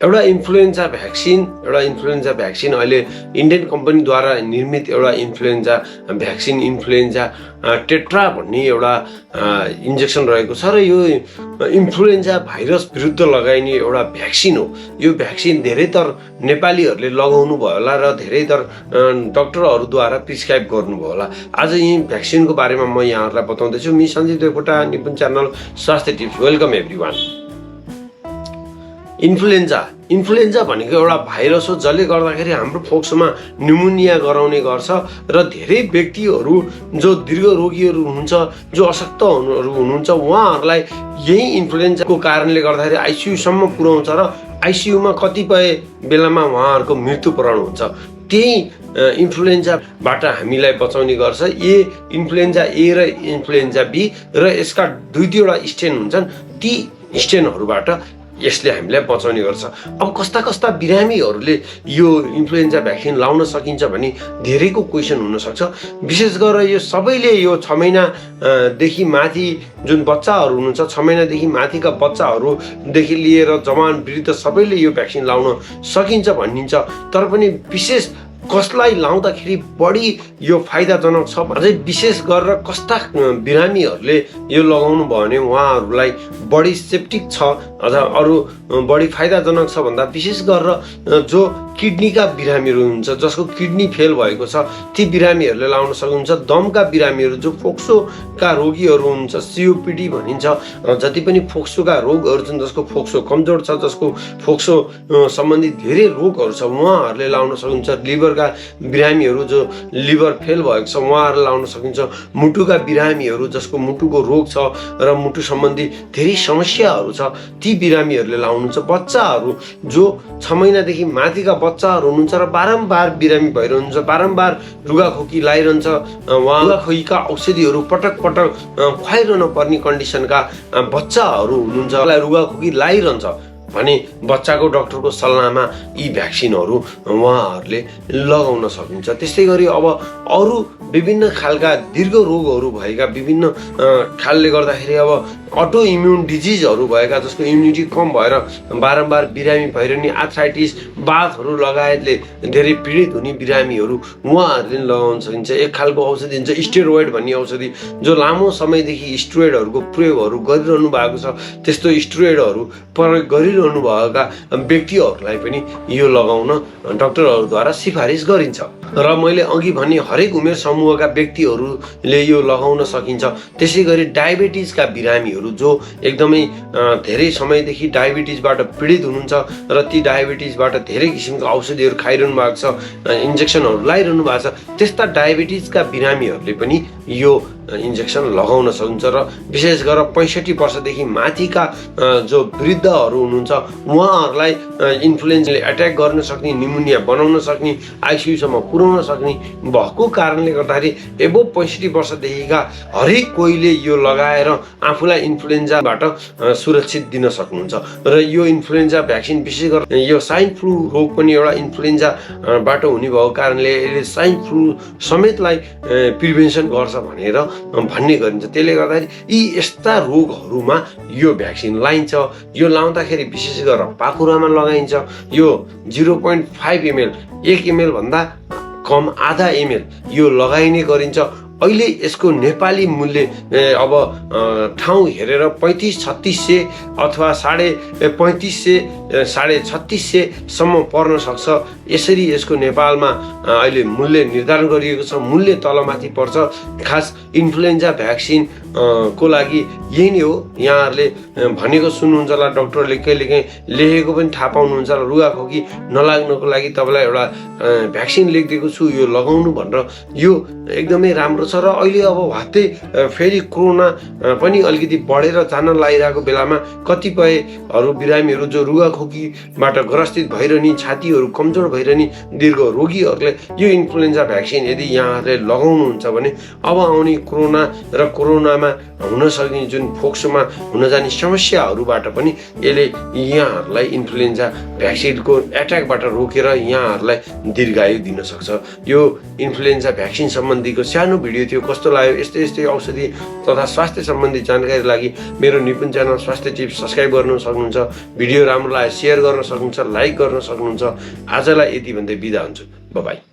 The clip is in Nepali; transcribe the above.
एउटा इन्फ्लुएन्जा भ्याक्सिन अहिले इन्डियन कम्पनीद्वारा निर्मित एउटा इन्फ्लुएन्जा भ्याक्सिन इन्फ्लुएन्जा टेट्रा भन्ने एउटा इन्जेक्सन रहेको छ र यो इन्फ्लुएन्जा भाइरस विरुद्ध लगाइने एउटा भ्याक्सिन हो। यो भ्याक्सिन धेरैतर नेपालीहरूले लगाउनु भयो होला र धेरैतर डाक्टरहरूद्वारा प्रिस्क्राइब गर्नुभयो होला। आज यी भ्याक्सिनको बारेमा म यहाँहरूलाई बताउँदैछु। मि सञ्जीव देवकोटा, निपुण च्यानल स्वास्थ्य टिप्स। Welcome everyone. इन्फ्लुएन्जा भनेको एउटा भाइरस हो जसले गर्दाखेरि हाम्रो फोक्सोमा न्युमोनिया गराउने गर्छ र धेरै व्यक्तिहरू जो दीर्घ रोगीहरू हुनुहुन्छ, जो अशक्तहरू हुनुहुन्छ, उहाँहरूलाई यही इन्फ्लुएन्जाको कारणले गर्दाखेरि आइसियुसम्म पुर्याउँछ र आइसियुमा कतिपय बेलामा उहाँहरूको मृत्युवरण हुन्छ। त्यही इन्फ्लुएन्जाबाट हामीलाई बचाउने गर्छ। इन्फ्लुएन्जा ए र इन्फ्लुएन्जा बी र यसका दुईवटा स्ट्रेन हुन्छन्। ती स्ट्रेनहरूबाट यसले हामीलाई बचाउने गर्छ। अब कस्ता बिरामीहरूले यो इन्फ्लुएन्जा भ्याक्सिन लाउन सकिन्छ भने धेरैको क्वेसन हुनसक्छ। विशेष गरेर यो सबैले यो 6 महिनादेखि माथि जुन बच्चाहरू हुनुहुन्छ, 6 महिनादेखि माथिका बच्चाहरूदेखि लिएर जवान वृद्ध सबैले यो भ्याक्सिन लाउन सकिन्छ भनिन्छ। तर पनि विशेष कसलाई लाउँदाखेरि बढी यो फाइदाजनक छ, अझै विशेष गरेर कस्ता बिरामीहरूले यो लगाउनु भयो भने उहाँहरूलाई बढी सेप्टिक छ अथवा अरू बढी फाइदाजनक छ भन्दा विशेष गरेर जो किडनीका बिरामीहरू हुन्छ, जसको किडनी फेल भएको छ, ती बिरामीहरूले लाउन सक्नुहुन्छ। दमका बिरामीहरू, जो फोक्सोका रोगीहरू हुनुहुन्छ, सिओपिडी भनिन्छ, जति पनि फोक्सोका रोगहरू छन्, जसको फोक्सो कमजोर छ, जसको फोक्सो सम्बन्धी धेरै रोगहरू छ, उहाँहरूले लाउन सक्नुहुन्छ। लिभरका बिरामीहरू, जो लिभर फेल भएको छ, उहाँहरूले लाउन सकिन्छ। मुटुका बिरामीहरू, जसको मुटुको रोग छ र मुटु सम्बन्धी धेरै समस्याहरू छ, ती बिरामीहरूले लाउनुहुन्छ। बच्चाहरू, जो 6 महिनादेखि माथिका बच्चाहरू हुनुहुन्छ र बारम्बार बिरामी भइरहनुहुन्छ, बारम्बार रुगाखोकी लागिरहन्छ, रुगाखोकीका औषधिहरू पटक खुवाइरहनु पर्ने कन्डिसनका बच्चाहरू हुनुहुन्छ, रुगाखोकी लागिरहन्छ भने बच्चाको डाक्टरको सल्लाहमा यी भ्याक्सिनहरू उहाँहरूले लगाउन सकिन्छ। त्यस्तै गरी अब अरू विभिन्न खालका दीर्घ रोगहरू भएका विभिन्न खालले गर्दाखेरि अब अटो इम्युन डिजिजहरू भएका, जसको इम्युनिटी कम भएर बारम्बार बिरामी भइरहने, आर्थराइटिस, बाथहरू लगायतले धेरै पीडित हुने बिरामीहरू उहाँहरूले लगाउन सकिन्छ। एक खालको औषधि हुन्छ स्टेरोइड भन्ने औषधि, जो लामो समयदेखि स्टेरोइडहरूको प्रयोगहरू गरिरहनु भएको छ, त्यस्तो स्टेरोइडहरू प्रयोग गरिरहनु भएका व्यक्तिहरूलाई पनि यो लगाउन डाक्टरहरूद्वारा सिफारिस गरिन्छ। र मैले अघि भने हरेक उमेर समूहका व्यक्तिहरूले यो लगाउन सकिन्छ। त्यसै गरी डायबिटिजका बिरामीहरू, जो एकदमै धेरै समयदेखि डायबिटिजबाट पीडित हुनुहुन्छ र ती डायबिटिजबाट धेरै किसिमका औषधिहरू खाइरहनु भएको छ, इन्जेक्सनहरू लगाइरहनु भएको छ, त्यस्ता डायबिटिजका बिरामीहरूले पनि यो इन्जेक्सन लगाउन सकिन्छ। र विशेष गरेर 65 वर्षदेखि माथिका जो वृद्धहरू हुनुहुन्छ, उहाँहरूलाई इन्फ्लुएन्जाले एट्याक गर्न सक्ने, निमोनिया बनाउन सक्ने, आइसियुसम्म पुर्याउन सक्ने भएको कारणले गर्दाखेरि एबोभ 65 वर्षदेखिका हरेक कोहीले यो लगाएर आफूलाई इन्फ्लुएन्जाबाट सुरक्षित दिन सक्नुहुन्छ। र यो इन्फ्लुएन्जा भ्याक्सिन विशेष गरेर यो स्वाइन फ्लू रोग पनि एउटा इन्फ्लुएन्जाबाट हुने भएको कारणले यसले स्वाइन फ्लू समेतलाई प्रिभेन्सन गर्छ भनेर भन्ने गरिन्छ। त्यसले गर्दाखेरि यी यस्ता रोगहरूमा यो भ्याक्सिन लाइन्छ। यो लाउँदाखेरि विशेष गरेर पाखुरामा लगाइन्छ। यो 0.5 ml, 1 ml भन्दा कम आधा ml यो लगाइने गरिन्छ। अहिले यसको नेपाली मूल्य अब ठाउँ हेरेर 3500-3600 अथवा 3500, 3600 सम्म पर्न सक्छ। यसरी यसको नेपालमा अहिले मूल्य निर्धारण गरिएको छ। मूल्य तलमाथि पर्छ। खास इन्फ्लुएन्जा भ्याक्सिन को लागि यही नै हो। यहाँहरूले भनेको सुन्नुहुन्छ होला, डक्टरले कहिलेकाहीँ लेखेको पनि थाहा पाउनुहुन्छ र रुगाखोकी नलाग्नको लागि तपाईँलाई एउटा भ्याक्सिन लेखिदिएको छु, यो लगाउनु भनेर। यो एकदमै राम्रो छ। र अहिले अब वास्तै फेरि कोरोना पनि अलिकति बढेर जान लागिरहेको बेलामा कतिपयहरू बिरामीहरू, जो रुगाखोकीबाट ग्रसित भइरहने, छातीहरू कमजोर भइरहने दीर्घ रोगीहरूले यो इन्फ्लुएन्जा भ्याक्सिन यदि यहाँहरूले लगाउनुहुन्छ भने अब आउने कोरोना र कोरोनामा हुन सक्ने जुन फोक्सोमा हुन जाने समस्याहरूबाट पनि यसले यहाँहरूलाई इन्फ्लुएन्जा भ्याक्सिनको एट्याकबाट रोकेर यहाँहरूलाई दीर्घायु दिन सक्छ। यो इन्फ्लुएन्जा भ्याक्सिन सम्बन्धीको सानो भिडियो भिडियो थियो, कस्तो लाग्यो, यस्तै यस्तै औषधि तथा स्वास्थ्य सम्बन्धी जानकारीको लागि मेरो निपुण च्यानल स्वास्थ्य टिप्स सब्सक्राइब गर्न सक्नुहुन्छ। भिडियो राम्रो लाग्यो सेयर गर्न सक्नुहुन्छ, लाइक गर्न सक्नुहुन्छ। आजलाई यति भन्दै बिदा हुन्छु। बाइ।